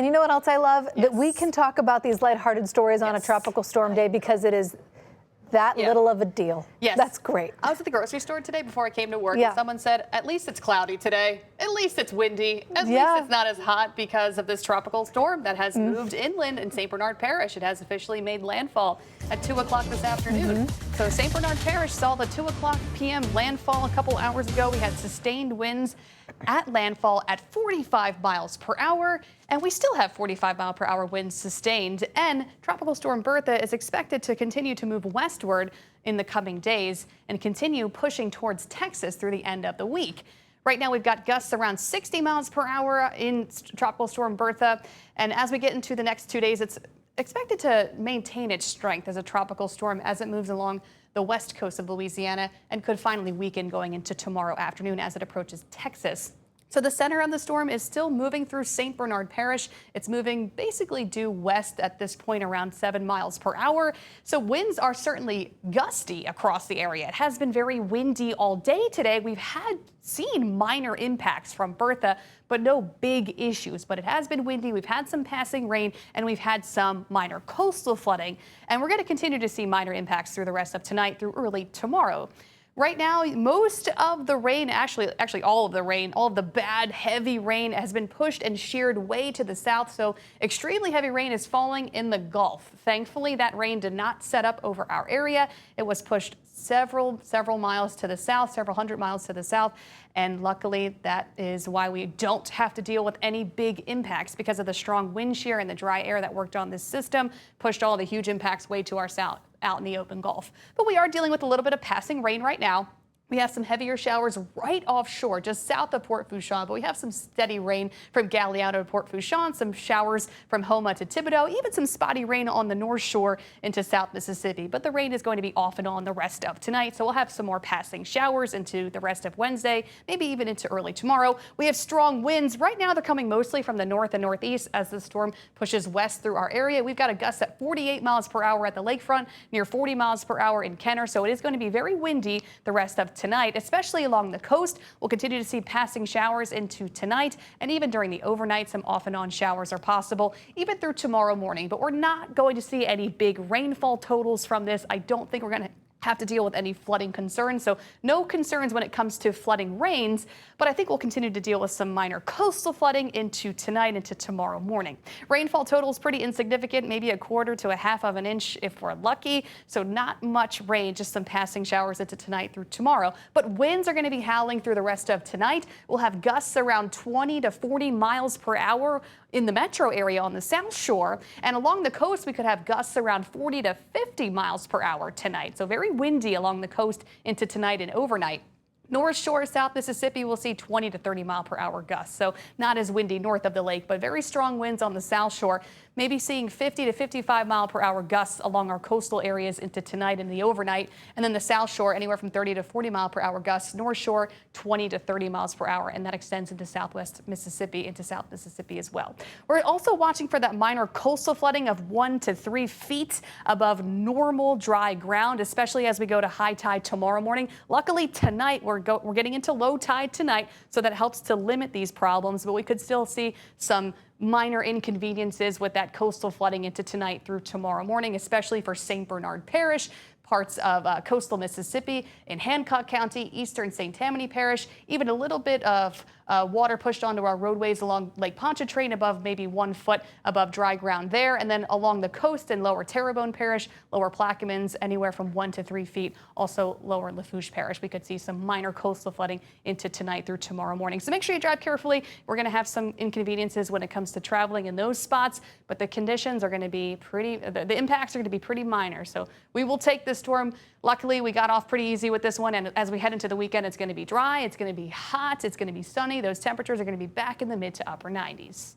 And you know what else I love? Yes. That we can talk about these lighthearted stories on a tropical storm day because it is that little of a deal. Yes. That's great. I was at the grocery store today before I came to work, Yeah. and someone said, at least it's cloudy today. At least it's windy. At least it's not as hot because of this tropical storm that has moved inland in St. Bernard Parish. It has officially made landfall at 2 o'clock this afternoon. So St. Bernard Parish saw the 2 o'clock p.m. landfall a couple hours ago. We had sustained winds at landfall at 45 miles per hour, and we still have 45 mile per hour winds sustained. And Tropical Storm Bertha is expected to continue to move westward in the coming days and continue pushing towards Texas through the end of the week. Right now, we've got gusts around 60 miles per hour in Tropical Storm Bertha. And as we get into the next 2 days, it's expected to maintain its strength as a tropical storm as it moves along the west coast of Louisiana and could finally weaken going into tomorrow afternoon as it approaches Texas. So the center of the storm is still moving through St. Bernard Parish. It's moving basically due west at this point around 7 miles per hour. So winds are certainly gusty across the area. It has been very windy all day today. We've seen minor impacts from Bertha, but no big issues. But it has been windy. We've had some passing rain and we've had some minor coastal flooding. And we're going to continue to see minor impacts through the rest of tonight through early tomorrow. Right now, most of the rain, actually all of the rain, all of the bad, heavy rain has been pushed and sheared way to the south. So extremely heavy rain is falling in the Gulf. Thankfully, that rain did not set up over our area. It was pushed several miles to the south, several hundred miles to the south. And luckily, that is why we don't have to deal with any big impacts because of the strong wind shear and the dry air that worked on this system, pushed all the huge impacts way to our south out in the open Gulf. But we are dealing with a little bit of passing rain right now. We have some heavier showers right offshore, just south of Port Fourchon, but we have some steady rain from Galliano to Port Fourchon, some showers from Houma to Thibodaux, even some spotty rain on the North Shore into South Mississippi. But the rain is going to be off and on the rest of tonight, so we'll have some more passing showers into the rest of Wednesday, maybe even into early tomorrow. We have strong winds. Right now, they're coming mostly from the north and northeast as the storm pushes west through our area. We've got a gust at 48 miles per hour at the lakefront, near 40 miles per hour in Kenner, so it is going to be very windy the rest of tonight, especially along the coast. We'll continue to see passing showers into tonight, and even during the overnight, some off and on showers are possible, even through tomorrow morning. But we're not going to see any big rainfall totals from this. I don't think we're going to have to deal with any flooding concerns. So no concerns when it comes to flooding rains, but I think we'll continue to deal with some minor coastal flooding into tonight, into tomorrow morning. Rainfall totals pretty insignificant, maybe a quarter to a half of an inch if we're lucky. So not much rain, just some passing showers into tonight through tomorrow. But winds are going to be howling through the rest of tonight. We'll have gusts around 20 to 40 miles per hour in the metro area on the South Shore, and along the coast we could have gusts around 40 to 50 miles per hour tonight. So very windy along the coast into tonight and overnight. North Shore, South Mississippi, will see 20 to 30 mile per hour gusts. So not as windy north of the lake, but very strong winds on the South Shore. Maybe seeing 50 to 55 mile per hour gusts along our coastal areas into tonight and the overnight. And then the South Shore, anywhere from 30 to 40 mile per hour gusts. North Shore, 20 to 30 miles per hour. And that extends into Southwest Mississippi, into South Mississippi as well. We're also watching for that minor coastal flooding of 1 to 3 feet above normal dry ground, especially as we go to high tide tomorrow morning. Luckily tonight, we're getting into low tide tonight, so that helps to limit these problems, but we could still see some minor inconveniences with that coastal flooding into tonight through tomorrow morning, especially for St. Bernard Parish, parts of coastal Mississippi, in Hancock County, eastern St. Tammany Parish, even a little bit of water pushed onto our roadways along Lake Pontchartrain above maybe 1 foot above dry ground there, and then along the coast in lower Terrebonne Parish, lower Plaquemines, anywhere from 1 to 3 feet, also lower Lafourche Parish. We could see some minor coastal flooding into tonight through tomorrow morning. So make sure you drive carefully. We're going to have some inconveniences when it comes to traveling in those spots, but the conditions are going to be the impacts are going to be pretty minor. So we will take this storm. Luckily, we got off pretty easy with this one, and as we head into the weekend, it's going to be dry, it's going to be hot, it's going to be sunny. Those temperatures are going to be back in the mid to upper 90s.